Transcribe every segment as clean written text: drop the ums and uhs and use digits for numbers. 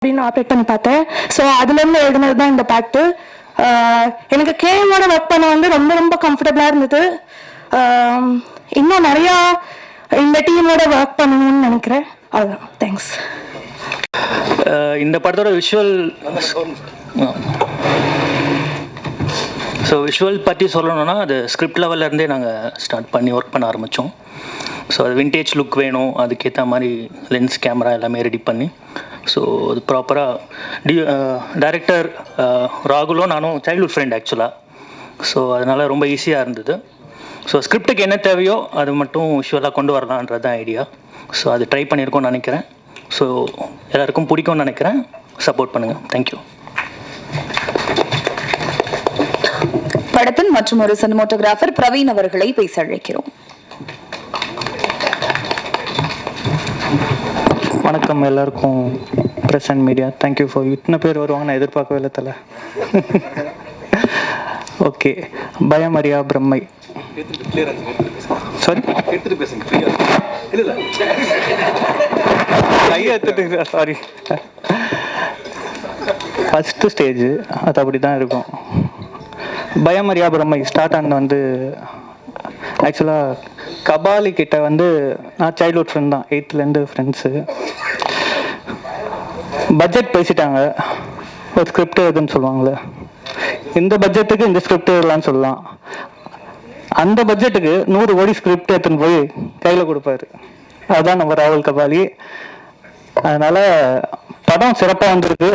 அப்படின்னு ஆப்ரேட் பண்ணி பார்த்தேன். ஸோ அதுலேருந்து எழுதுனது தான் இந்த பாட்டு. எனக்கு கேமோட ஒர்க் பண்ண வந்து ரொம்ப ரொம்ப கம்ஃபர்டபுளாக இருந்தது. இன்னும் நிறையா இந்த டீமோட ஒர்க் பண்ணணும்னு நினைக்கிறேன். அதுதான். தேங்க்ஸ். இந்த படத்தோட விஷுவல் பற்றி சொல்லணும்னா அது ஸ்கிரிப்ட் லெவல்லேருந்தே நாங்கள் ஸ்டார்ட் பண்ணி ஒர்க் பண்ண ஆரம்பித்தோம். ஸோ அது விண்டேஜ் லுக் வேணும், அதுக்கேற்ற மாதிரி லென்ஸ் கேமரா எல்லாமே ரெடி பண்ணி ஸோ அது ப்ராப்பராக டைரக்டர் ராகுலும் நானும் சைல்ட்ஹுட் ஃப்ரெண்ட் ஆக்சுவலாக. ஸோ அதனால் ரொம்ப ஈஸியாக இருந்தது. ஸோ ஸ்கிரிப்டுக்கு என்ன தேவையோ அது மட்டும் விஷுவலாக கொண்டு வரலான்றது தான் ஐடியா. ஸோ அது ட்ரை பண்ணியிருக்கோன்னு நினைக்கிறேன். ஸோ எல்லாருக்கும் பிடிக்கும்னு நினைக்கிறேன். சப்போர்ட் பண்ணுங்கள். தேங்க்யூ. படத்தின் மற்றும் ஒரு சினிமோட்டோகிராஃபர் பிரவீன் அவர்களை பேச அழைக்கிறோம். வணக்கம் எல்லாருக்கும், press and media. Thank you for இத்தனை பேர் வருவாங்க, நான் எதிர்பார்க்கவே இல்லை தலை. Okay, Bayamariya Brammai. Sorry, sorry. First stage அது அப்படி தான் இருக்கும். பயமறியா பிரம்மை ஸ்டார்ட் ஆனது வந்து ஆக்சுவலாக கபாலி கிட்ட வந்து நான் சைல்ட்ஹுட் ஃப்ரெண்ட் தான், 8th ஃப்ரெண்ட்ஸு. பட்ஜெட் பேசிட்டாங்க, ஒரு ஸ்கிரிப்ட் எதுன்னு சொல்லுவாங்களே, இந்த பட்ஜெட்டுக்கு இந்த ஸ்கிரிப்ட் எழுதலான்னு சொல்லலாம். அந்த பட்ஜெட்டுக்கு 100 கோடி ஸ்கிரிப்ட் எடுத்துன்னு போய் கையில் கொடுப்பாரு. அதுதான் நம்ம ராகுல் கபாலி. அதனால் படம் சிறப்பாக வந்திருக்கு.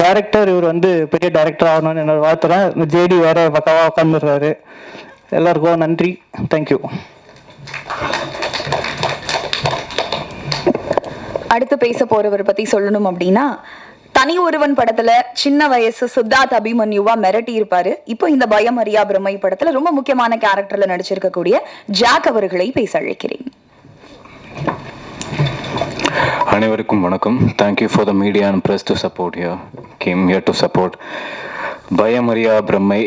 டைரக்டர் இவர் வந்து பெரிய டைரக்டர் ஆகணும்னு என்னோட வாழ்த்துறேன். ஜேடி வேற பக்காவாக உட்காந்துடுறாரு. எல்லாருக்கும் நன்றி. தேங்க்யூ. அடுத்து பேச போறவர் பத்தி சொல்லணும் அப்படின்னா, தனி ஒருவன் படத்துல சின்ன வயசு சித்தார்த் அபிமன்யுவா மிரட்டி இருப்பாரு. இப்போ இந்த பயமறியா பிரம்மை படத்துல ரொம்ப முக்கியமான கேரக்டர்ல நடிச்சிருக்கக்கூடிய ஜாக் அவர்களை பேச அழைக்கிறேன். அனைவருக்கும் வணக்கம். Thank you for the media and press to support here. Came here to support Bayamariya Brammai.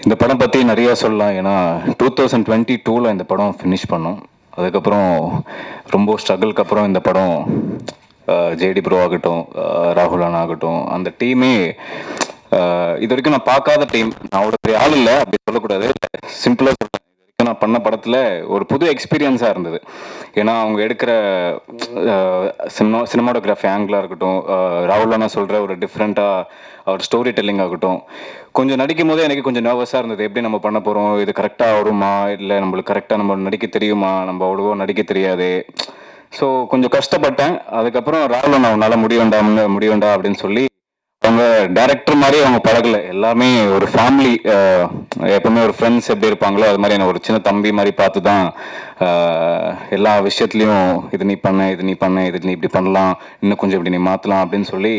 இந்த படம் பற்றி நிறையா சொல்லலாம். ஏன்னா 2022 இந்த படம் ஃபினிஷ் பண்ணோம். அதுக்கப்புறம் ரொம்ப ஸ்ட்ரகிள்க்கு அப்புறம் இந்த படம் ஜேடி ப்ரோ ஆகட்டும், ராகுல் அண்ணா ஆகட்டும், அந்த டீமே இது வரைக்கும் நான் பார்க்காத டீம். நான் அவ்வளோ பெரிய ஆள் இல்லை, அப்படி சொல்லக்கூடாது, சிம்பிளாக சொல்கிறேன். நான் பண்ண படத்தில் ஒரு புது எக்ஸ்பீரியன்ஸாக இருந்தது. ஏன்னா அவங்க எடுக்கிற சினிமாட்டோகிராஃபி ஆங்கிளாக இருக்கட்டும், ராகுல் அண்ணா சொல்கிற ஒரு டிஃப்ரெண்ட்டாக அவர் ஸ்டோரி டெல்லிங் ஆகட்டும், கொஞ்சம் நடிக்கும் போதே எனக்கு கொஞ்சம் நர்வஸாக இருந்தது. எப்படி நம்ம பண்ண போகிறோம், இது கரெக்டாக வருமா, இல்லை நம்மளுக்கு கரெக்டாக நம்ம நடிக்க தெரியுமா, நம்ம அவ்வளோவோ நடிக்க தெரியாது. ஸோ கொஞ்சம் கஷ்டப்பட்டேன். அதுக்கப்புறம் ராகுல் அண்ணா உன்னால் முடியும்டா அப்படின்னு சொல்லி அவங்க டைரக்டர் மாதிரி அவங்க பழகலை. எல்லாமே ஒரு ஃபேமிலி, எப்பவுமே ஒரு ஃப்ரெண்ட்ஸ் எப்படி இருப்பாங்களோ அது மாதிரி என்ன ஒரு சின்ன தம்பி மாதிரி பார்த்து தான் எல்லா விஷயத்துலையும் இது நீ பண்ண, இது நீ இப்படி பண்ணலாம், இன்னும் கொஞ்சம் இப்படி நீ மாற்றலாம் அப்படின்னு சொல்லி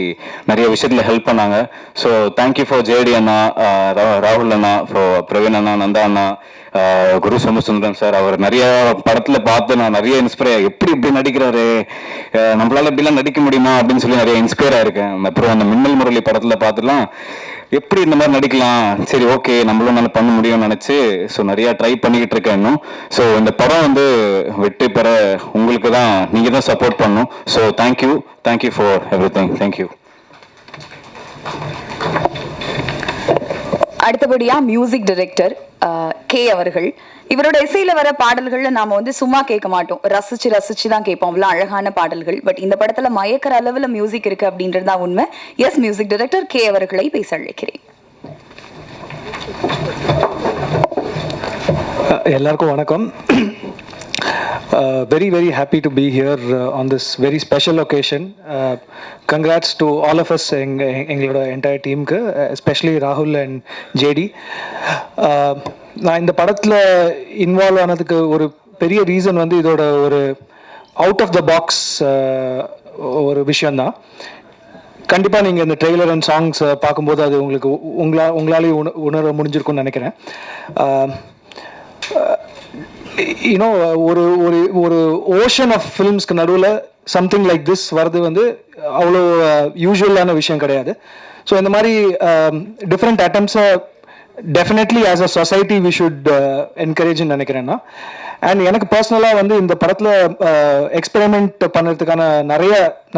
நிறைய விஷயத்தில் ஹெல்ப் பண்ணாங்க. ஸோ தேங்க்யூ ஃபார் ஜேடி அண்ணா, ராகுல் அண்ணா, ஃபார் பிரவீன் அண்ணா, நந்தா அண்ணா, குரு சோமசுந்தரம் சார். அவர் நிறைய படத்தில் பார்த்து நான் நிறைய இன்ஸ்பயர், இப்படி நடிக்கிறாரு, நம்மளால இப்படிலாம் நடிக்க முடியுமா அப்படின்னு சொல்லி நிறைய இன்ஸ்பயர் ஆயிருக்கேன். அப்புறம் அந்த மின்னல் முரளி படத்தில் பார்த்துலாம் எப்படி இந்த மாதிரி நடிக்கலாம், சரி ஓகே நம்மளும் நல்லா பண்ண முடியும்னு நினச்சி ஸோ நிறையா ட்ரை பண்ணிக்கிட்டு இருக்கேன் இன்னும். ஸோ இந்த படம் வந்து வெற்றி பெற உங்களுக்கு தான், நீங்கள் தான் சப்போர்ட் பண்ணணும். So thank you for everything. Thank you. அடுத்தபடியா மியூசிக் டைரக்டர் கே அவர்கள். இவரோட இசையில வர பாடல்கள்ல நாம வந்து சும்மா கேட்க மாட்டோம், ரசிச்சு தான் கேட்போம். அவ்வளவு அழகான பாடல்கள். பட் இந்த படத்துல மயக்கிற அளவுல மியூசிக் இருக்கு அப்படின்றது தான் உண்மை. எஸ், மியூசிக் டைரக்டர் கே அவர்களை பேச அழைக்கிறேன். எல்லாருக்கும் வணக்கம். Very happy to be here on this very special occasion. Congrats to all of us, எங்களோட entire team, especially Rahul and JD. நான் இந்த படத்தில் இன்வால்வ் ஆனதுக்கு ஒரு பெரிய ரீசன் வந்து இதோட ஒரு அவுட் ஆஃப் த பாக்ஸ் ஒரு விஷயந்தான். கண்டிப்பாக நீங்கள் இந்த ட்ரெய்லர் அண்ட் சாங்ஸ் பார்க்கும்போது அது உங்களுக்கு உங்களாலேயும் உணர முடிஞ்சிருக்கும்னு நினைக்கிறேன். யூனோ ஒரு ஓஷன் ஆஃப் ஃபிலிம்ஸ்க்கு நடுவில் சம்திங் லைக் திஸ் வர்றது வந்து அவ்வளோ யூஸ்வலான விஷயம் கிடையாது. ஸோ இந்த மாதிரி டிஃப்ரெண்ட் அட்டம்ப்ஸை definitely as a society we should என்கரேஜ்னு நினைக்கிறேன்னா. அண்ட் எனக்கு பர்சனலாக வந்து இந்த படத்தில் எக்ஸ்பெரிமெண்ட் பண்ணுறதுக்கான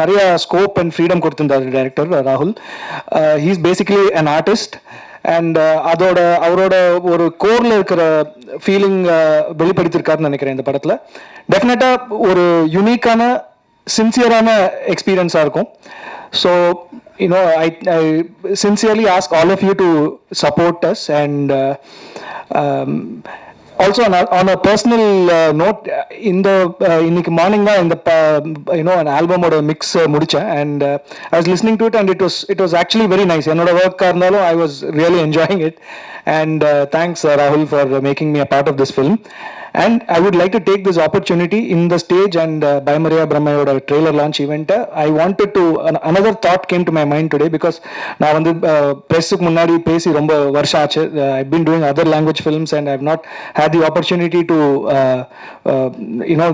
நிறைய ஸ்கோப் அண்ட் ஃப்ரீடம் கொடுத்திருந்தார் டைரக்டர் ராகுல். He is basically an artist and அவரோட ஒரு கோரில் இருக்கிற ஃபீலிங் வெளிப்படுத்தியிருக்காருன்னு நினைக்கிறேன் இந்த படத்தில். டெஃபினட்டாக ஒரு யூனிக்கான சின்சியரான எக்ஸ்பீரியன்ஸாக இருக்கும். So I sincerely ask all of you to support us and also on a personal note, இன்னைக்கு மார்னிங் தான் இந்த an album-ஓட மிக்ஸ் முடித்தேன் and I was listening to it and it was actually very nice. என்னோட ஒர்க்காக இருந்தாலும் I was really enjoying it and thanks Rahul for making me a part of this film. And I would like to take this opportunity in the stage and Bhai Maria Brahmayoda trailer launch event. I wanted to, another thought came to my mind today because நான் வந்து press-க்கு முன்னாடி பேசி ரொம்ப வருஷம் ஆச்சு. I've been doing other language films and I've not had the opportunity to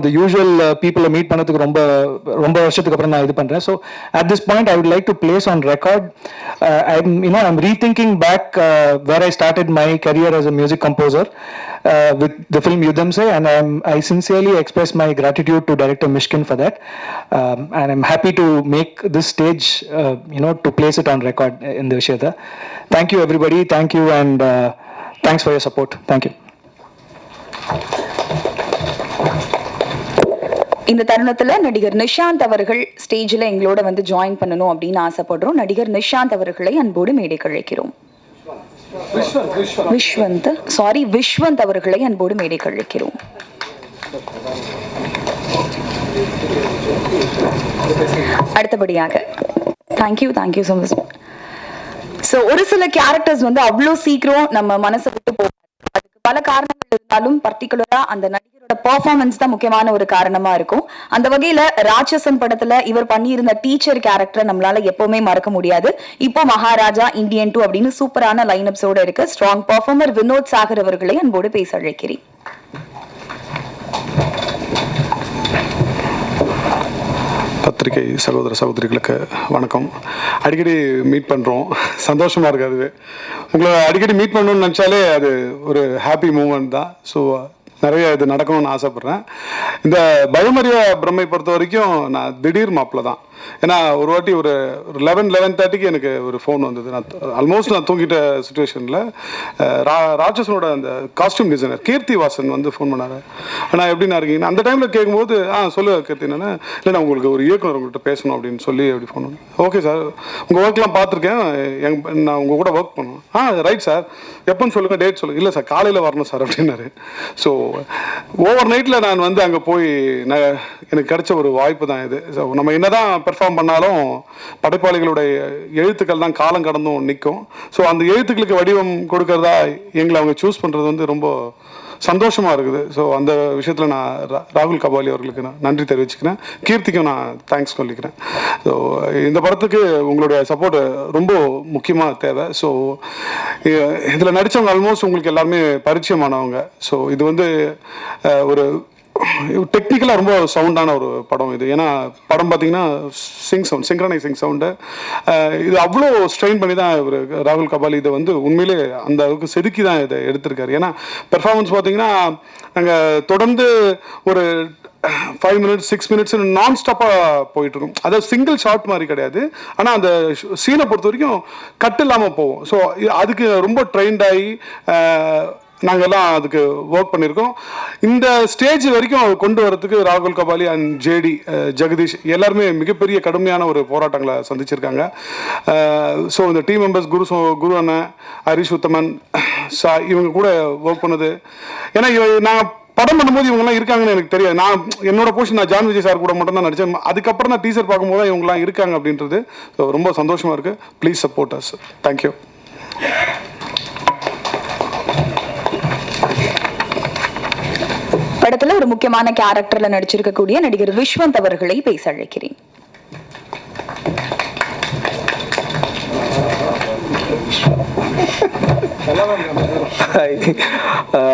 the usual people meet பண்ணதுக்கு ரொம்ப வருஷத்துக்கு அப்புறம் நான் இது பண்றேன். So at this point I would like to place on record I'm rethinking back where I started my career as a music composer with the film Yudham Se, and I sincerely express my gratitude to director Mishkin for that, and I'm happy to make this stage to place it on record in the Vishayata. Thank you everybody, thank you, and thanks for your support. Thank you. இந்த தருணத்துல நடிகர் நிஷாந்த் அவர்கள் ஸ்டேஜில் எங்களோட வந்து join பண்ணணும் அப்படின்னு ஆசைப்படுறோம். நடிகர் நிஷாந்த் அவர்களை அன்போடு மேடைக்கு அழைக்கிறோம். விஸ்வந்த் அவர்களை அன்போடு மேடைக்கு அழைக்கிறோம். அடுத்தபடியாக தேங்க்யூ ஸோ மச். ஸோ ஒரு சில கேரக்டர்ஸ் வந்து அவ்வளோ சீக்கிரம் நம்ம மனசை விட்டு போகும். அதுக்கு பல காரணங்கள் இருந்தாலும் பர்டிகுலரா அந்த நடிகரோட பெர்ஃபார்மன்ஸ் தான் முக்கியமான ஒரு காரணமா இருக்கும். அந்த வகையில ராட்சசன் படத்துல இவர் பண்ணியிருந்த டீச்சர் கேரக்டரை நம்மளால எப்பவுமே மறக்க முடியாது. இப்போ மகாராஜா, இந்தியன் 2 அப்படின்னு சூப்பரான லைனப்ஸோட இருக்கு. ஸ்ட்ராங் பெர்ஃபார்மர் வினோத் சாகர் அவர்களை அன்போடு பேச அழைக்கிறேன். பத்திரிகை சகோதர சகோதரிகளுக்கு வணக்கம். அடிக்கடி மீட் பண்ணுறோம், சந்தோஷமாக இருக்குது. அதுவே உங்களை அடிக்கடி மீட் பண்ணணும்னு நினச்சாலே அது ஒரு ஹாப்பி மூமெண்ட் தான். ஸோ நிறைய இது நடக்கணும்னு ஆசைப்பட்றேன். இந்த பயமறியா பிரம்மை பொறுத்த வரைக்கும் நான் திடீர் மாப்பிள்ள தான். ஏன்னா ஒரு வாட்டி ஒரு 11:30க்கு எனக்கு ஒரு ஃபோன் வந்தது. நான் தூங்கிட்ட சுச்சுவேஷனில் ராட்சசனோட அந்த காஸ்டியூம் டிசைனர் கீர்த்தி வாசன் வந்து ஃபோன் பண்ணார். ஆனால் எப்படின்னா இருக்கீங்கன்னா அந்த டைமில் கேட்கும்போது சொல்லு கீர்த்தி, என்னென்னா இல்லை நான் உங்களுக்கு ஒரு இயக்குனர் உங்கள்கிட்ட பேசணும் அப்படின்னு சொல்லி அப்படி ஃபோன் பண்ணேன். ஓகே சார், உங்கள் ஒர்க்லாம் பார்த்துருக்கேன், நான் உங்கள் கூட ஒர்க் பண்ணுவேன். ரைட் சார், எப்போன்னு சொல்லுங்கள், டேட் சொல்லுங்கள். இல்லை சார், காலையில் வரணும் சார் அப்படின்னாரு. ஸோ ஓவர் நைட்டில் நான் வந்து அங்கே போய் எனக்கு கிடைச்ச ஒரு வாய்ப்பு தான் இது. ஸோ நம்ம என்னதான் பெர்ஃபார்ம் பண்ணாலும் படைப்பாளிகளுடைய எழுத்துக்கள் தான் காலம் கடந்தும் நிற்கும். ஸோ அந்த எழுத்துக்களுக்கு வடிவம் கொடுக்கறதா எங்களை அவங்க சூஸ் பண்ணுறது வந்து ரொம்ப சந்தோஷமாக இருக்குது. ஸோ அந்த விஷயத்தில் நான் ராகுல் கபாலி அவர்களுக்கு நான் நன்றி தெரிவிச்சுக்கிறேன். கீர்த்திக்கும் நான் தேங்க்ஸ் சொல்லிக்கிறேன். ஸோ இந்த படத்துக்கு உங்களுடைய சப்போர்ட் ரொம்ப முக்கியமாக தேவை. ஸோ இதில் நடித்தவங்க ஆல்மோஸ்ட் உங்களுக்கு எல்லாருமே பரிச்சயமானவங்க. ஸோ இது வந்து ஒரு டெக்னிக்கலாக ரொம்ப சவுண்டான ஒரு படம் இது. ஏன்னா படம் பார்த்தீங்கன்னா சிங்க்ரனைசிங் சவுண்டு இது அவ்வளோ ஸ்ட்ரெயின் பண்ணி தான் இவர் ராகுல் கபாலி இதை வந்து உண்மையிலே அந்த அளவுக்கு செதுக்கி தான் இதை எடுத்திருக்காரு. ஏன்னா பெர்ஃபார்மன்ஸ் பார்த்தீங்கன்னா நாங்கள் தொடர்ந்து ஒரு 5 minutes 6 minutes நான் ஸ்டாப்பாக போயிட்டுருக்கும். அதாவது சிங்கிள் ஷாட் மாதிரி கிடையாது, ஆனால் அந்த சீனை பொறுத்த வரைக்கும் கட் இல்லாமல் போகும். ஸோ அதுக்கு ரொம்ப ட்ரெயின்டாகி நாங்கள்லாம் அதுக்கு ஒர்க் பண்ணியிருக்கோம். இந்த ஸ்டேஜ் வரைக்கும் கொண்டு வரதுக்கு ராகுல் கபாலி அண்ட் ஜேடி ஜெகதீஷ் எல்லாருமே மிகப்பெரிய கடுமையான ஒரு போராட்டங்களை சந்திச்சிருக்காங்க. ஸோ இந்த டீம் மெம்பர்ஸ் குரு அண்ணன், ஹரிஷ் உத்தமன், இவங்க கூட ஒர்க் பண்ணது. ஏன்னா நான் படம் பண்ணும்போது இவங்கெல்லாம் இருக்காங்கன்னு எனக்கு தெரியாது. நான் என்னோட போர்ஷன் நான் ஜான் விஜய் சார் கூட மட்டும் தான் நடித்தேன். அதுக்கப்புறம் நான் டீசர் பார்க்கும்போது தான் இவங்கெல்லாம் இருக்காங்க அப்படின்றது ரொம்ப சந்தோஷமாக இருக்குது. Please support us. தேங்க்யூ. படத்துல ஒரு முக்கியமான கேரக்டர்ல நடிச்சிருக்கக்கூடிய நடிகர் விஸ்வந்த் அவர்களை பேச அழைக்கிறேன்.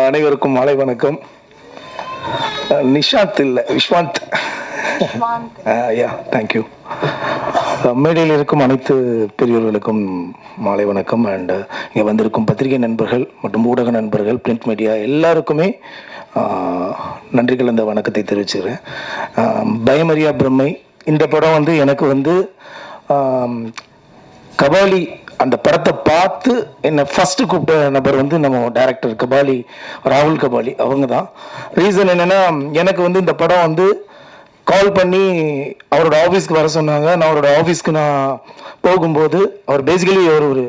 அனைவருக்கும் மாலை வணக்கம். நிஷாந்த் இல்லை, விஸ்வாந்த். யா, தேங்க்யூ. மேடையில் இருக்கும் அனைத்து பெரியவர்களுக்கும் மாலை வணக்கம். அண்ட் இங்கே வந்திருக்கும் பத்திரிகை நண்பர்கள் மற்றும் ஊடக நண்பர்கள், பிரிண்ட் மீடியா எல்லாருக்குமே நன்றி கலந்த வணக்கத்தை தெரிவிச்சுக்கிறேன். பயமறியா பிரம்மை இந்த படம் வந்து எனக்கு வந்து கபாலி அந்த படத்தை பார்த்து என்னை ஃபஸ்ட்டு கூப்பிட்ட நபர் வந்து நம்ம டைரக்டர் கபாலி, ராகுல் கபாலி அவங்க தான். ரீசன் என்னென்னா, எனக்கு வந்து இந்த படம் வந்து கால் பண்ணி அவரோட ஆஃபீஸ்க்கு வர சொன்னாங்க. நான் அவரோட ஆஃபீஸ்க்கு நான் போகும்போது, அவர் பேசிக்கலி அவர் ஒரு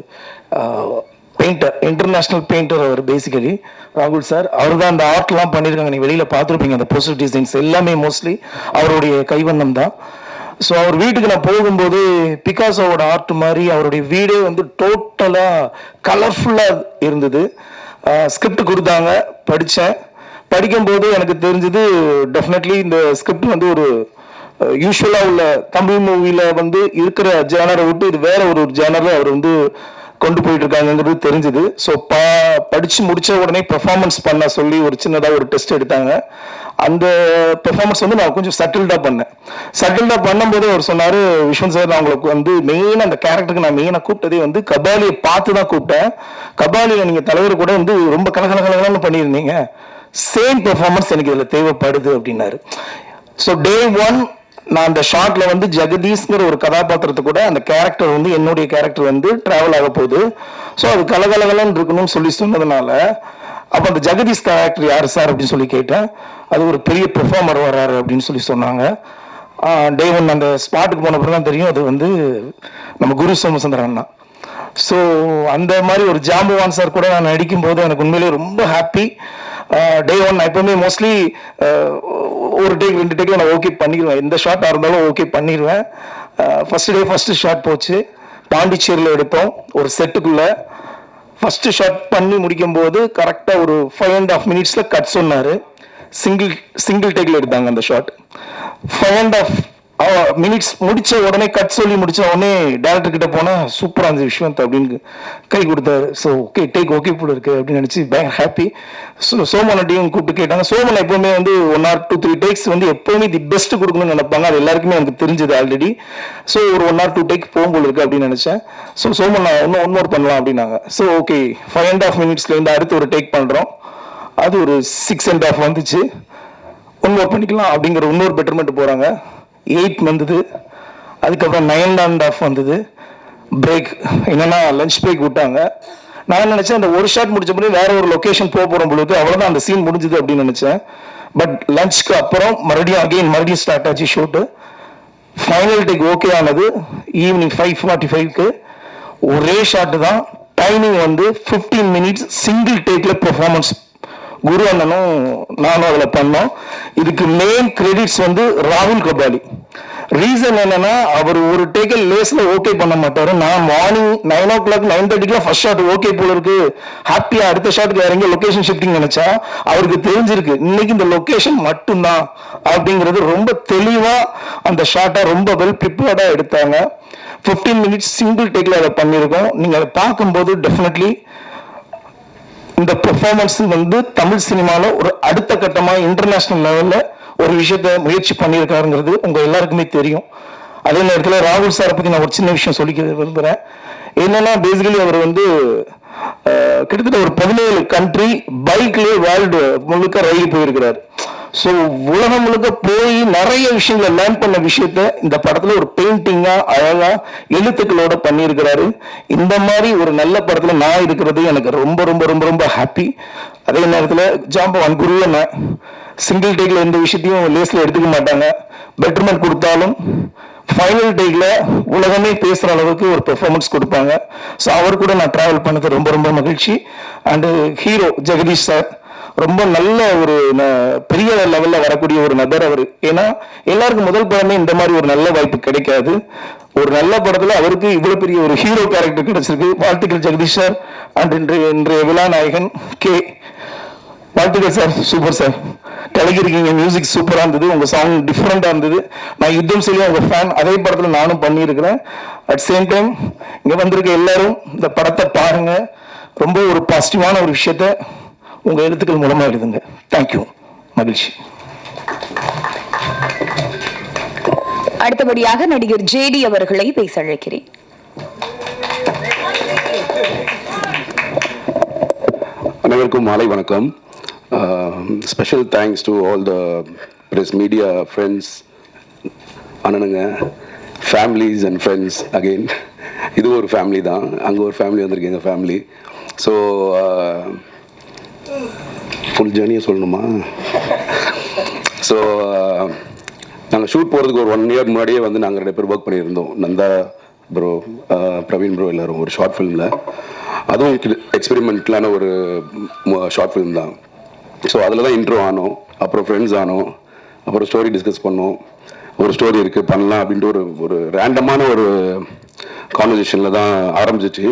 பெயிண்டர், இன்டர்நேஷ்னல் பெயிண்டர் அவர் பேசிக்கலி, ராகுல் சார். அவர் தான் அந்த ஆர்ட்லாம் பண்ணியிருக்காங்க, நீங்கள் வெளியில் பார்த்துருப்பீங்க. அந்த போஸ்டர் டிசைன்ஸ் எல்லாமே மோஸ்ட்லி அவருடைய கைவண்ணம் தான். ஸோ அவர் வீட்டுக்கு நான் போகும்போது பிகாசோவோட ஆர்ட் மாதிரி அவருடைய வீடே வந்து டோட்டலாக கலர்ஃபுல்லாக இருந்தது. ஸ்கிரிப்ட் கொடுத்தாங்க, படித்தேன். படிக்கும்போது எனக்கு தெரிஞ்சது டெஃபினெட்லி இந்த ஸ்கிரிப்ட் வந்து ஒரு யூஸ்வலாக உள்ள தமிழ் மூவியில் வந்து இருக்கிற ஜேனரை விட்டு இது வேற ஒரு ஜேனரில் அவர் வந்து கொண்டு போயிட்டு இருக்காங்கிறது தெரிஞ்சுது. ஸோ படித்து முடித்த உடனே பெர்ஃபார்மன்ஸ் பண்ண சொல்லி ஒரு சின்னதாக ஒரு டெஸ்ட் எடுத்தாங்க. அந்த பெர்ஃபார்மன்ஸ் வந்து நான் கொஞ்சம் சட்டில்டாக பண்ணேன். சட்டில்டாக பண்ணும்போது அவர் சொன்னார், விஸ்வன் சார், நான் உங்களுக்கு வந்து மெயினாக அந்த கேரக்டருக்கு நான் மெயினாக கூப்பிட்டதே வந்து கபாலியை பார்த்து தான் கூப்பிட்டேன். கபாலியை நீங்கள் தலைவர் கூட வந்து ரொம்ப கலகலகலன்னு பண்ணியிருந்தீங்க, சேம் பெர்ஃபார்மன்ஸ் எனக்கு இதில் தேவைப்படுது அப்படின்னாரு. ஸோ டே ஒன் நான் அந்த ஷார்ட்ல வந்து ஜெகதீஷ்ங்கிற ஒரு கதாபாத்திரத்தை கூட அந்த கேரக்டர் வந்து என்னுடைய கேரக்டர் வந்து டிராவல் ஆக போகுது. ஸோ அது கலகலகலன்னு இருக்கணும்னு சொல்லி சொன்னதுனால, அப்போ அந்த ஜெகதீஷ் கேரக்டர் யார் சார் அப்படின்னு சொல்லி கேட்டேன். அது ஒரு பெரிய பெர்ஃபார்மர் வர்றாரு அப்படின்னு சொல்லி சொன்னாங்க. டே ஒன் அந்த ஸ்பாட்டுக்கு போன பிறகு தான் தெரியும் அது வந்து நம்ம குரு சோமசுந்தரன் அண்ணா. ஸோ அந்த மாதிரி ஒரு ஜாம்பவான் சார் கூட நான் நடிக்கும்போது எனக்கு உண்மையிலேயே ரொம்ப ஹாப்பி. டே ஒன் நான் எப்பவுமே மோஸ்ட்லி ஒரு டேக் 2 டேக்கில் நான் ஓகே பண்ணிடுவேன். எந்த ஷார்ட்டாக இருந்தாலும் ஓகே பண்ணிடுவேன். ஃபர்ஸ்ட் டே ஃபர்ஸ்ட் ஷாட் போச்சு, பாண்டிச்சேரியில் எடுத்தோம். ஒரு செட்டுக்குள்ளே ஃபஸ்ட்டு ஷாட் பண்ணி முடிக்கும்போது கரெக்டாக ஒரு 5.5 மினிட்ஸில் கட் சொன்னார். சிங்கிள் டேக்கில் எடுத்தாங்க அந்த ஷாட். 5.5 மினிட்ஸ் முடிச்ச உடனே கட் சொல்லி முடிச்ச உடனே டேரக்டர் கிட்ட போனா சூப்பரா இருந்துச்சு விஸ்வந்த் அப்படின்னு கை கொடுத்தாரு. ஸோ ஓகே டேக் ஓகே போல இருக்கு அப்படின்னு நினைச்சு பயங்கர ஹாப்பி. சோமனட்டையும் கூப்பிட்டு கேட்டாங்க. சோமன் எப்பவுமே வந்து 1 or 2-3 டேக்ஸ் வந்து எப்பவுமே தி பெஸ்ட் கொடுக்கணும்னு நினைப்பாங்க. அது எல்லாருக்குமே எனக்கு தெரிஞ்சது ஆல்ரெடி. ஸோ ஒரு 1 or 2 டேக் போகும்போது இருக்கு அப்படின்னு நினைச்சேன். ஸோ சோமன் நான் இன்னும் 1 more பண்ணலாம் அப்படின்னாங்க. ஸோ ஓகே 5.5 மினிட்ஸ்லேருந்து அடுத்து ஒரு டேக் பண்றோம். அது ஒரு 6.5 வந்துச்சு. 1 more பண்ணிக்கலாம் அப்படிங்கிற இன்னொரு பெட்டர்மெண்ட் போறாங்க. 8 வந்தது. அதுக்கப்புறம் 9.5 வந்தது. பிரேக் என்னன்னா லஞ்ச் பிரேக் விட்டாங்க. நான் நினைச்சேன் அந்த ஒரு ஷாட் முடிச்ச பிறகு வேற ஒரு லொகேஷன் போகிறோம் பொழுது அவ்வளோதான் அந்த சீன் முடிஞ்சது அப்படின்னு நினைச்சேன். பட் லஞ்சுக்கு அப்புறம் மறுபடியும் ஸ்டார்ட் ஆச்சு ஷூட்டு. ஃபைனல் டேக் ஓகே ஆனது ஈவினிங் 5:45க்கு. ஒரே ஷாட்டு தான். டைமிங் வந்து 15 மினிட்ஸ் சிங்கிள் டேக்ல பெர்ஃபார்மன்ஸ் குரு அண்ணனும் நானும் அதில் பண்ணோம். இதுக்கு மெயின் கிரெடிட்ஸ் வந்து ராகுல் கபாலி. ரீசன் என்னன்னா, அவர் ஒரு டேக்கல் லேஸ்ல ஓகே பண்ண மாட்டாரு. நான் morning 9 o'clock 9:30 first shot okay போல இருக்கு, ஹாப்பியா அடுத்த ஷாட்டுக்கு இறங்கி லொகேஷன் ஷிஃப்டிங் நினைச்சா அவருக்கு தெரிஞ்சிருக்கு இன்னைக்கு இந்த லொகேஷன் மட்டும்தான் அப்படிங்கிறது. ரொம்ப தெளிவா அந்த ஷாட்டை ரொம்ப வெல் ப்ரிப்பேர்டா எடுத்தாங்க. 15 மினிட்ஸ் சிங்கிள் டேக்ல அதை பண்ணியிருக்கோம். நீங்க அதை பார்க்கும்போது டெஃபினெட்லி இந்த பெர்ஃபார்மன்ஸ் வந்து தமிழ் சினிமாவில் ஒரு அடுத்த கட்டமாக இன்டர்நேஷனல் லெவலில் ஒரு விஷயத்த முயற்சி பண்ணியிருக்காருங்கிறது உங்கள் எல்லாருக்குமே தெரியும். அதே நேரத்தில் ராகுல் சாரை பற்றி நான் ஒரு சின்ன விஷயம் சொல்லிக்க விரும்புகிறேன். என்னன்னா, பேசிக்கலி அவர் வந்து கிட்டத்தட்ட ஒரு 17 கண்ட்ரி பைக்லேயே வேர்ல்டு முழுக்க ரைடு போயிருக்கிறார். ஸோ உலகம் முழுக்க போய் நிறைய விஷயங்களை லேர்ன் பண்ண விஷயத்த இந்த படத்துல ஒரு பெயிண்டிங்கா அழகா எழுத்துக்களோட பண்ணியிருக்கிறாரு. இந்த மாதிரி ஒரு நல்ல படத்துல நான் இருக்கிறது எனக்கு ரொம்ப ரொம்ப ரொம்ப ரொம்ப ஹாப்பி. அதே நேரத்தில் ஜாம்பவான் குருவை சிங்கிள் டேக்ல எந்த விஷயத்தையும் லேஸ்ல எடுத்துக்க மாட்டாங்க. பெட்டர்மெண்ட் கொடுத்தாலும் ஃபைனல் டேக்ல உலகமே பேசுற அளவுக்கு ஒரு பெர்ஃபார்மன்ஸ் கொடுப்பாங்க. ஸோ அவர் கூட நான் டிராவல் பண்ணது ரொம்ப ரொம்ப மகிழ்ச்சி. அண்டு ஹீரோ ஜெகதீஷ் சார் ரொம்ப நல்ல ஒரு பெரிய லெவல்ல வரக்கூடிய ஒரு நபர் அவர். ஏன்னா எல்லாருக்கும் முதல் படமே இந்த மாதிரி ஒரு நல்ல வாய்ப்பு கிடைக்காது. ஒரு நல்ல படத்துல அவருக்கு இவ்வளவு பெரிய ஒரு ஹீரோ கேரக்டர் கிடைச்சிருக்கு. வாழ்த்துக்கள் ஜெகதீஷ் சார். அண்ட் இன்றைய விழா நாயகன் கே. வாழ்த்துக்கள் சார், சூப்பர் சார், கலக்கிருக்கீங்க. மியூசிக் சூப்பரா இருந்தது, உங்க சாங் டிஃப்ரெண்டா இருந்தது. நான் யுத்தம் செய்ய உங்க ஃபேன். அதே படத்துல நானும் பண்ணியிருக்கிறேன். அட் சேம் டைம் இங்க வந்திருக்க எல்லாரும் இந்த படத்தை பாருங்க. ரொம்ப ஒரு பாசிட்டிவான ஒரு விஷயத்த உங்க எழுத்துக்கள் மூலமா எழுதுங்க. தேங்க்யூ, மகிழ்ச்சி. அடுத்தபடியாக நடிகர் ஜேடி அவர்களை பேச அழைக்கிறேன். அனைவருக்கும் மாலை வணக்கம். Special thanks to all the press media friends, அண்ணனுங்க, ஃபேமிலிஸ் அண்ட் ஃப்ரெண்ட்ஸ். அகெயின் இது ஒரு ஃபேமிலி தான், அங்கே ஒரு ஃபேமிலி வந்திருக்கு, எங்கள் ஃபேமிலி. ஸோ ஃபுல் ஜேர்னியை சொல்லணுமா? ஸோ நாங்கள் ஷூட் போகிறதுக்கு ஒரு 1 year முன்னாடியே வந்து நாங்கள் 2 பேர் ஒர்க் பண்ணியிருந்தோம். நந்தா ப்ரோ, பிரவீன் ப்ரோ, எல்லோரும் ஒரு ஷார்ட் ஃபிலிமில். அதுவும் எக்ஸ்பெரிமெண்ட்லான ஒரு ஷார்ட் ஃபிலிம் தான். ஸோ அதில் தான் இன்ட்ரோ ஆனோம், அப்புறம் ஃப்ரெண்ட்ஸ் ஆனோம், அப்புறம் ஸ்டோரி டிஸ்கஸ் பண்ணோம். ஒரு ஸ்டோரி இருக்குது பண்ணலாம் அப்படின்ட்டு ஒரு ரேண்டமான ஒரு கான்வர்சேஷனில் தான் ஆரம்பிச்சிச்சு.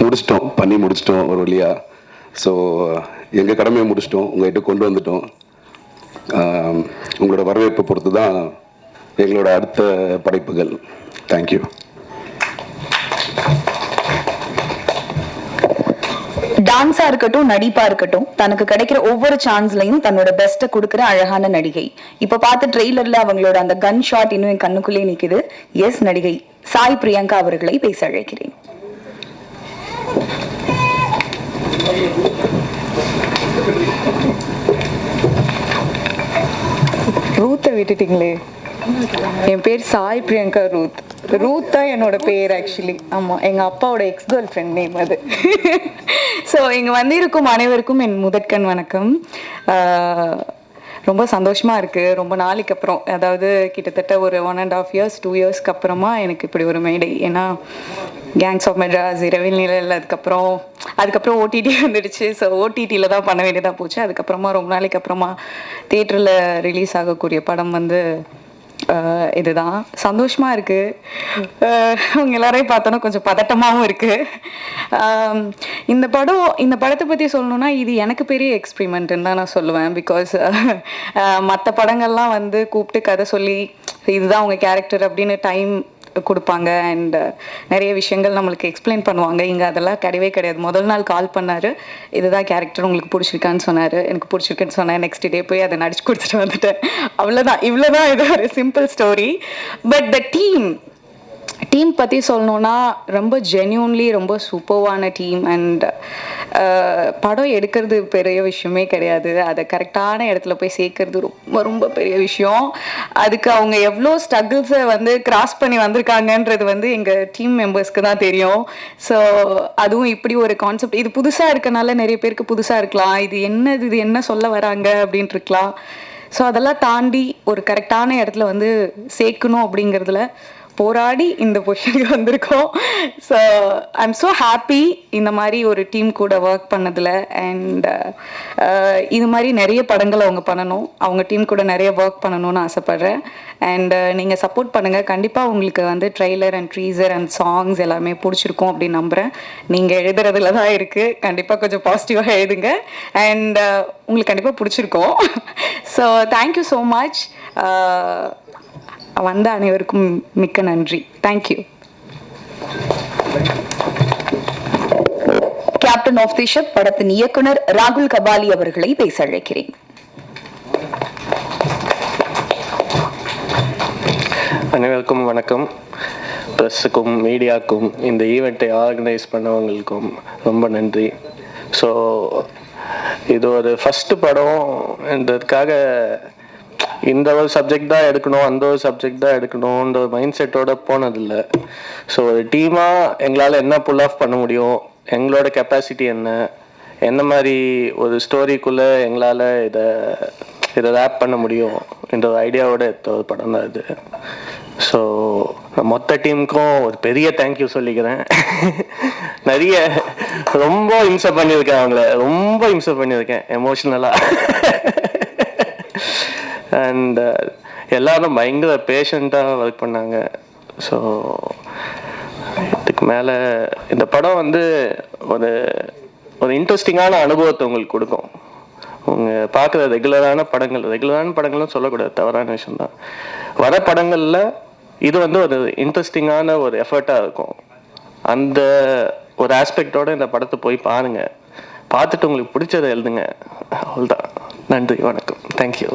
முடிச்சிட்டோம் ஒரு வழியாக. ஸோ எங்கள் கடமையை முடிச்சிட்டோம், உங்கள்கிட்ட கொண்டு வந்துட்டோம். உங்களோட வரவேற்பை பொறுத்து தான் எங்களோட அடுத்த படைப்புகள். தேங்க்யூ. டான்ஸா இருக்கட்டும், நடிப்பா இருக்கட்டும், தனக்கு கிடைக்கிற ஒவ்வொரு சான்ஸ்லயும் தன்னோட பெஸ்ட்டை கொடுக்கிற அழகான நடிகை. இப்ப பார்த்த ட்ரெய்லர்ல அவங்களோட அந்த கன் ஷாட் இன்னும் என் கண்ணுக்குள்ளே நிக்குது. எஸ், நடிகை சாய் பிரியங்கா அவர்களை பேச அழைக்கிறேன். ரூத்தை விட்டுட்டீங்களே. என் பேர் சாய் பிரியங்கா ரூத். ரூத் தான் என்னோட பேர் ஆக்சுவலி. ஆமாம், எங்கள் அப்பாவோட எக்ஸ் கேர்ள் ஃப்ரெண்ட் நேம் அது. ஸோ இங்கே வந்திருக்கும் அனைவருக்கும் என் முதற்கண் வணக்கம். ரொம்ப சந்தோஷமாக இருக்குது. ரொம்ப நாளைக்கு அப்புறம், அதாவது கிட்டத்தட்ட ஒரு 1.5 years 2 yearsக்கு அப்புறமா எனக்கு இப்படி ஒரு மேடை. ஏன்னா கேங்ஸ் ஆஃப் மெட்ராஸ், இரவில் நிழல், அதுக்கப்புறம் ஓடிடி வந்துடுச்சு. ஸோ ஓடிடியில் தான் பண்ண வேண்டியதாக போச்சு. அதுக்கப்புறமா ரொம்ப நாளைக்கு அப்புறமா தியேட்டரில் ரிலீஸ் ஆகக்கூடிய படம் வந்து இதுதான். சந்தோஷமாக இருக்குது. அவங்க எல்லாரையும் பார்த்தோன்னா கொஞ்சம் பதட்டமாகவும் இருக்குது. இந்த படத்தை பற்றி சொல்லணுன்னா இது எனக்கு பெரிய எக்ஸ்பிரிமெண்ட்டுன்னு தான் நான் சொல்லுவேன். பிகாஸ் மற்ற படங்கள்லாம் வந்து கூப்பிட்டு கதை சொல்லி இதுதான் அவங்க கேரக்டர் அப்படின்னு டைம் கொடுப்பாங்க அண்ட் நிறைய விஷயங்கள் நம்மளுக்கு எக்ஸ்பிளைன் பண்ணுவாங்க. இங்கே அதெல்லாம் கிடையவே கிடையாது. முதல் நாள் கால் பண்ணார், இதுதான் கேரக்டர், உங்களுக்கு பிடிச்சிருக்கான்னு சொன்னார். எனக்கு பிடிச்சிருக்குன்னு சொன்னேன். நெக்ஸ்ட் டே போய் அதை நடிச்சு கொடுத்துட்டு வந்துட்டேன். அவ்வளோதான், இவ்வளோதான். இது ஒரு simple story. But the team பற்றி சொல்லணுன்னா ரொம்ப ஜென்யூன்லி ரொம்ப சூப்பர்வான டீம். அண்ட் படம் எடுக்கிறது பெரிய விஷயமே கிடையாது. அதை கரெக்டான இடத்துல போய் சேர்க்கறது ரொம்ப ரொம்ப பெரிய விஷயம். அதுக்கு அவங்க எவ்வளோ ஸ்ட்ரகிள்ஸை வந்து கிராஸ் பண்ணி வந்திருக்காங்கன்றது வந்து எங்கள் டீம் மெம்பர்ஸ்க்கு தான் தெரியும். ஸோ அதுவும் இப்படி ஒரு கான்செப்ட், இது புதுசாக இருக்கனால நிறைய பேருக்கு புதுசாக இருக்கலாம். இது என்ன சொல்ல வராங்க அப்படின்ட்டு இருக்கலாம். ஸோ அதெல்லாம் தாண்டி ஒரு கரெக்டான இடத்துல வந்து சேர்க்கணும் அப்படிங்கிறதுல போராடி இந்த பொசிஷனுக்கு வந்திருக்கோம். So I am so happy இந்த மாதிரி ஒரு டீம் கூட ஒர்க் பண்ணதில். அண்ட் இது மாதிரி நிறைய படங்கள் அவங்க பண்ணணும், அவங்க டீம் கூட நிறைய ஒர்க் பண்ணணும்னு ஆசைப்பட்றேன். அண்ட் நீங்கள் சப்போர்ட் பண்ணுங்கள். கண்டிப்பாக உங்களுக்கு வந்து ட்ரெய்லர் அண்ட் ட்ரீசர் அண்ட் சாங்ஸ் எல்லாமே பிடிச்சிருக்கும் அப்படின்னு நம்புகிறேன். நீங்கள் எழுதுறதுல தான் இருக்குது. கண்டிப்பாக கொஞ்சம் பாசிட்டிவாக எழுதுங்க அண்ட் உங்களுக்கு கண்டிப்பாக பிடிச்சிருக்கோம். So thank you so much. வந்த அனைவருக்கும் மிக்க நன்றி. Thank you. Captain of the ship படத்தின் இயக்குனர் ராகுல் கபாலி அவர்களை பேச அழைக்கிறேன். அனைவருக்கும் வணக்கம். ப்ரெஸ்ஸுக்கும் மீடியாவுக்கும் இந்த ஈவெண்ட்டை ஆர்கனைஸ் பண்ணவங்களுக்கும் ரொம்ப நன்றி. ஸோ இது ஒரு ஃபஸ்ட்டு படம்ன்றதுக்காக இந்த ஒரு சப்ஜெக்ட் தான் எடுக்கணும், அந்த ஒரு சப்ஜெக்ட் தான் எடுக்கணுன்ற ஒரு மைண்ட் செட்டோட போனதில்லை. ஸோ ஒரு டீமாக எங்களால் என்ன புல் ஆஃப் பண்ண முடியும், எங்களோட கெப்பாசிட்டி என்ன மாதிரி ஒரு ஸ்டோரிக்குள்ளே எங்களால் இதை ரேப் பண்ண முடியும் என்ற ஒரு ஐடியாவோட எடுத்த ஒரு படம் தான் இது. ஸோ மொத்த டீமுக்கும் ஒரு பெரிய தேங்க்யூ சொல்லிக்கிறேன். நிறைய ரொம்ப இம்சை பண்ணியிருக்கேன், அவங்கள ரொம்ப இம்சை பண்ணியிருக்கேன் எமோஷ்னலாக. அண்ட் எல்லாரும் பயங்கர பேஷண்ட்டாக ஒர்க் பண்ணாங்க. ஸோ இதுக்கு மேலே இந்த படம் வந்து ஒரு இன்ட்ரெஸ்டிங்கான அனுபவத்தை உங்களுக்கு கொடுக்கும். உங்கள் பார்க்குற ரெகுலரான படங்கள்லாம் சொல்லக்கூடாது, தவறான விஷயம்தான். வர படங்களில் இது வந்து ஒரு இன்ட்ரெஸ்டிங்கான ஒரு எஃபர்ட்டாக இருக்கும். அந்த ஒரு ஆஸ்பெக்டோட இந்த படத்தை போய் பாருங்கள், பார்த்துட்டு உங்களுக்கு பிடிச்சதை எழுதுங்க. அவ்வளோதான். நன்றி, வணக்கம், தேங்க்யூ.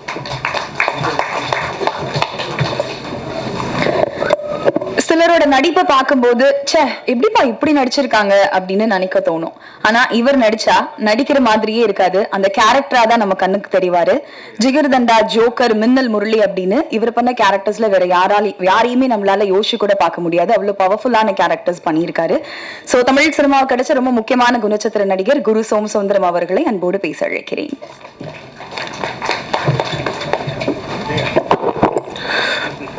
சிலரோட நடிப்பை பார்க்கும்போது ச்சே எப்படிப்பா இப்படி நடிச்சிருக்காங்க அப்படின்னு நினைக்க தோணும். ஆனா இவர் நடிச்சா நடிக்கிற மாதிரியே இருக்காது, அந்த கேரக்டரா தான் நம்ம கண்ணுக்கு தெரிவாரு. ஜிகர்தண்டா, ஜோக்கர், மின்னல் முரளி அப்படின்னு இவர் பண்ண கேரக்டர்ஸ்ல வேற யாரையுமே நம்மளால யோசிச்சு கூட பார்க்க முடியாது. அவ்வளவு பவர்ஃபுல்லான கேரக்டர்ஸ் பண்ணியிருக்காரு. சோ தமிழ் சினிமாவுக்கு கிடைச்ச ரொம்ப முக்கியமான குணச்சித்திர நடிகர் குரு சோமசுந்தரம் அவர்களை அன்போடு பேச அழைக்கிறேன்.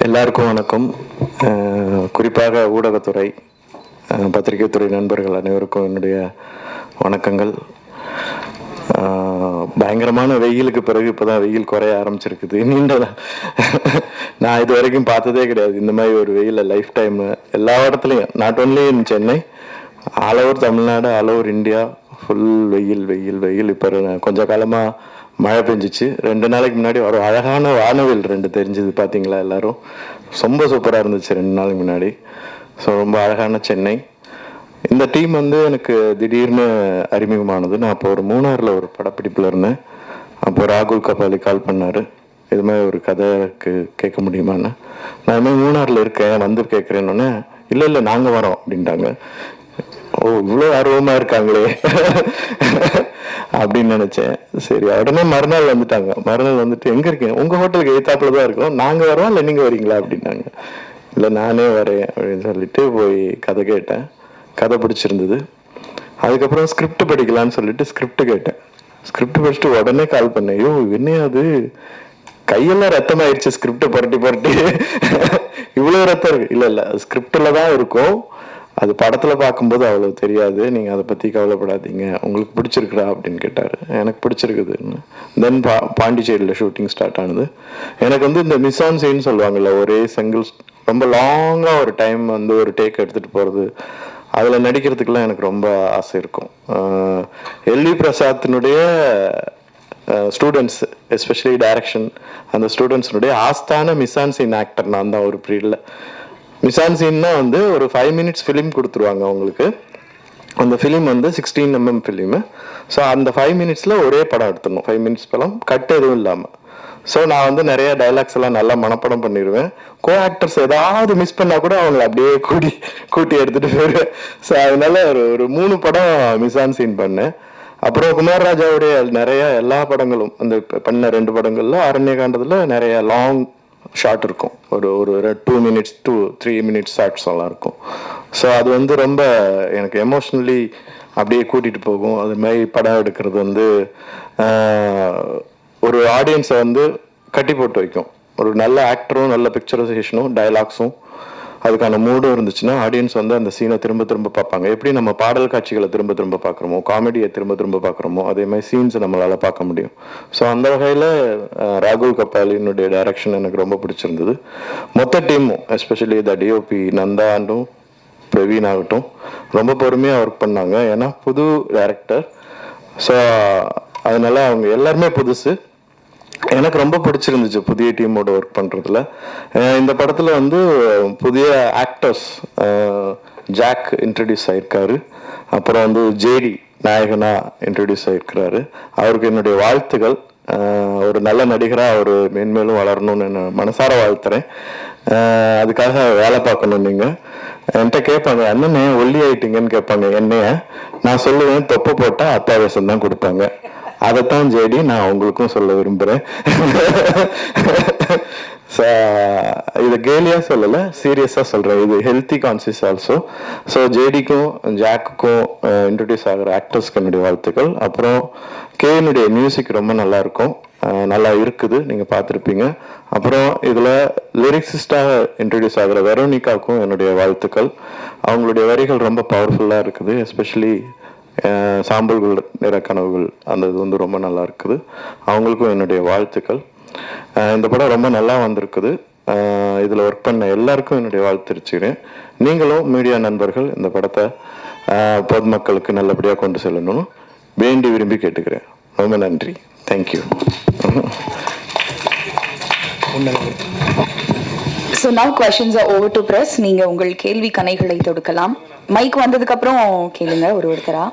எல்லாருக்கும் வணக்கம். குறிப்பாக ஊடகத்துறை, பத்திரிகை துறை நண்பர்கள் அனைவருக்கும் என்னுடைய வணக்கங்கள். பயங்கரமான வெயிலுக்கு பிறகு இப்போ தான் வெயில் குறைய ஆரம்பிச்சிருக்குது. நீண்ட நான் இது வரைக்கும் பார்த்ததே கிடையாது இந்த மாதிரி ஒரு வெயிலை லைஃப் டைம். எல்லா இடத்துலையும், not only in Chennai, all over Tamil Nadu, all over India full வெயில் வெயில் வெயில். இப்போ கொஞ்சம் காலமாக மழை பெஞ்சிச்சு. 2 நாளைக்கு முன்னாடி ஒரு அழகான வானவில் 2 தெரிஞ்சது, பார்த்தீங்களா எல்லாரும்? ரொம்ப சூப்பராக இருந்துச்சு 2 நாளைக்கு முன்னாடி. ஸோ ரொம்ப அழகான சென்னை. இந்த டீம் வந்து எனக்கு திடீர்னு அறிமுகமானது. நான் அப்போ ஒரு மூணாரில் ஒரு படப்பிடிப்பில் இருந்தேன். அப்போ ராகுல் கபாலி கால் பண்ணார், இது மாதிரி ஒரு கதைக்கு கேட்க முடியுமான்னு. நான் இது மாதிரி மூணாரில் இருக்கேன், வந்து கேட்குறேன்னொன்னே இல்லை நாங்கள் வரோம் அப்படின்ட்டாங்க. ஓ இவ்வளோ ஆர்வமாக இருக்காங்களே அப்படின்னு நினச்சேன். சரி, உடனே மறுநாள் வந்துட்டாங்க. மறுநாள் வந்துட்டு எங்கே இருக்கீங்க? உங்கள் ஹோட்டலுக்கு எதிர்த்தாப்புல தான் இருக்கோம், நாங்கள் வரோம் இல்லை நீங்கள் வரீங்களா அப்படின்னாங்க. இல்லை நானே வரேன் அப்படின்னு சொல்லிட்டு போய் கதை கேட்டேன். கதை பிடிச்சிருந்தது. அதுக்கப்புறம் ஸ்கிரிப்ட் படிக்கலான்னு சொல்லிட்டு ஸ்கிரிப்ட் கேட்டேன். ஸ்கிரிப்ட் படிச்சுட்டு உடனே கால் பண்ணேன். ஐயோ என்ன அது, கையெல்லாம் ரத்தமாயிடுச்சு ஸ்கிரிப்டை புரட்டி இவ்வளோ ரத்தம் இருக்கு. இல்லை ஸ்கிரிப்டில் தான் இருக்கும், அது படத்தில் பார்க்கும்போது அவ்வளோ தெரியாது, நீங்கள் அதை பற்றி கவலைப்படாதீங்க, உங்களுக்கு பிடிச்சிருக்குறா அப்படின்னு கேட்டார். எனக்கு பிடிச்சிருக்குதுன்னு. தென் பாண்டிச்சேரியில் ஷூட்டிங் ஸ்டார்ட் ஆனது. எனக்கு வந்து இந்த மிஸ் ஆன் சீன் சொல்லுவாங்கல்ல, ஒரே சிங்கிள் ரொம்ப லாங்காக ஒரு டைம் வந்து ஒரு டேக் எடுத்துகிட்டு போகிறது, அதில் நடிக்கிறதுக்கெல்லாம் எனக்கு ரொம்ப ஆசை இருக்கும். எல்வி பிரசாத்தினுடைய ஸ்டூடெண்ட்ஸ், எஸ்பெஷலி டைரக்ஷன், அந்த ஸ்டூடெண்ட்ஸினுடைய ஆஸ்தான மிஸ் ஆன் சீன் ஆக்டர் நான் தான் ஒரு பீரியடில். மிஸ் ஆன் சீன்னா வந்து ஒரு 5 மினிட்ஸ் ஃபிலிம் கொடுத்துருவாங்க அவங்களுக்கு. அந்த ஃபிலிம் வந்து 16 mm ஃபிலிமு. ஸோ அந்த 5 மினிட்ஸில் ஒரே படம் எடுத்துடணும், 5 மினிட்ஸ் படம், கட் எதுவும் இல்லாமல். ஸோ நான் வந்து நிறைய டைலாக்ஸ் எல்லாம் நல்லா மனப்படம் பண்ணிடுவேன். கோ ஆக்டர்ஸ் ஏதாவது மிஸ் பண்ணால் கூட அவங்களை அப்படியே கூட்டி எடுத்துகிட்டு போயிடுவேன். ஸோ அதனால ஒரு 3 படம் மிஸ் ஆன் சீன் பண்ணேன். அப்புறம் குமார் ராஜாவுடைய நிறைய எல்லா படங்களும், அந்த பண்ண 2 படங்கள்ல அரண்யகாண்டத்தில் நிறைய லாங் ஷார்ட் இருக்கும், ஒரு 2 மினிட்ஸ் to 3 மினிட்ஸ் ஷார்ட்ஸ் எல்லாம் இருக்கும். ஸோ அது வந்து ரொம்ப எனக்கு எமோஷ்னலி அப்படியே கூட்டிகிட்டு போகும். அது மாதிரி படம் எடுக்கிறது வந்து ஒரு ஆடியன்ஸை வந்து கட்டி போட்டு வைக்கும். ஒரு நல்ல ஆக்டரும் நல்ல பிக்சரைசேஷனும் டைலாக்ஸும் அதுக்கான மூடும் இருந்துச்சுன்னா ஆடியன்ஸ் வந்து அந்த சீனை திரும்ப திரும்ப பார்ப்பாங்க. எப்படி நம்ம பாடல் காட்சிகளை திரும்ப திரும்ப பார்க்குறோமோ, காமெடியை திரும்ப திரும்ப பார்க்குறோமோ, அதே மாதிரி சீன்ஸை நம்மளால் பார்க்க முடியும். ஸோ அந்த வகையில் ராகுல் கபாலினுடைய டைரக்ஷன் எனக்கு ரொம்ப பிடிச்சிருந்தது. மொத்த டீமும், எஸ்பெஷலி த டிஓபி நந்தா ஆண்டும் பிரவீன் ஆகட்டும், ரொம்ப பொறுமையாக ஒர்க் பண்ணாங்க. ஏன்னா புது டைரக்டர், ஸோ அதனால அவங்க எல்லாருமே புதுசு. எனக்கு ரொம்ப பிடிச்சிருந்துச்சு புதிய டீமோட ஒர்க் பண்ணுறதுல. இந்த படத்தில் வந்து புதிய ஆக்டர்ஸ், ஜாக் இன்ட்ரடியூஸ் ஆயிருக்காரு. அப்புறம் வந்து ஜேடி நாயகனா இன்ட்ரடியூஸ் ஆயிருக்கிறாரு. அவருக்கு என்னுடைய வாழ்த்துக்கள். ஒரு நல்ல நடிகராக அவர் மேன்மேலும் வளரணும்னு நான் மனசார வாழ்த்துறேன். அதுக்காக வேலை பார்க்கணும். நீங்கள் என்கிட்ட கேட்பாங்க, அண்ணனே ஒல்லி ஆயிட்டீங்கன்னு கேட்பாங்க என்னைய. நான் சொல்லுவேன், தொப்பை போட்டால் அத்தாவேசம் தான் கொடுப்பாங்க. அதைத்தான் ஜேடி நான் உங்களுக்கும் சொல்ல விரும்புகிறேன். இது கேலியாக சொல்லலை, சீரியஸாக சொல்கிறேன். இது ஹெல்த்தி கான்சியஸ் ஆல்சோ. ஸோ ஜேடிக்கும் ஜாக்குக்கும் இன்ட்ரடியூஸ் ஆகிற ஆக்டர்ஸ்க்கு என்னுடைய வாழ்த்துக்கள். அப்புறம் கேனுடைய மியூசிக் ரொம்ப நல்லா இருக்கும், நல்லா இருக்குது, நீங்கள் பார்த்துருப்பீங்க. அப்புறம் இதில் லிரிக்ஸிஸ்டாக இன்ட்ரடியூஸ் ஆகிற வெரோனிகாவுக்கும் என்னுடைய வாழ்த்துக்கள். அவங்களுடைய வரிகள் ரொம்ப பவர்ஃபுல்லாக இருக்குது. எஸ்பெஷலி சாம்பல்கள் நிற கனவுகள், அந்த இது வந்து ரொம்ப நல்லா இருக்குது. அவங்களுக்கும் என்னுடைய வாழ்த்துக்கள். இந்த படம் ரொம்ப நல்லா வந்திருக்குது. இதில் ஒர்க் பண்ண எல்லாருக்கும் என்னுடைய வாழ்த்து தெரிவிச்சுக்கிறேன். நீங்களும் மீடியா நண்பர்கள் இந்த படத்தை பொதுமக்களுக்கு நல்லபடியாக கொண்டு செல்லணும்னு வேண்டி விரும்பி கேட்டுக்கிறேன். ரொம்ப நன்றி. Thank you. So now questions are over to press. நீங்க உங்கள் கேள்வி கணைகளை தொடுக்கலாம். மைக் வந்ததுக்கு அப்புறம் கேளுங்க ஒருத்தரா.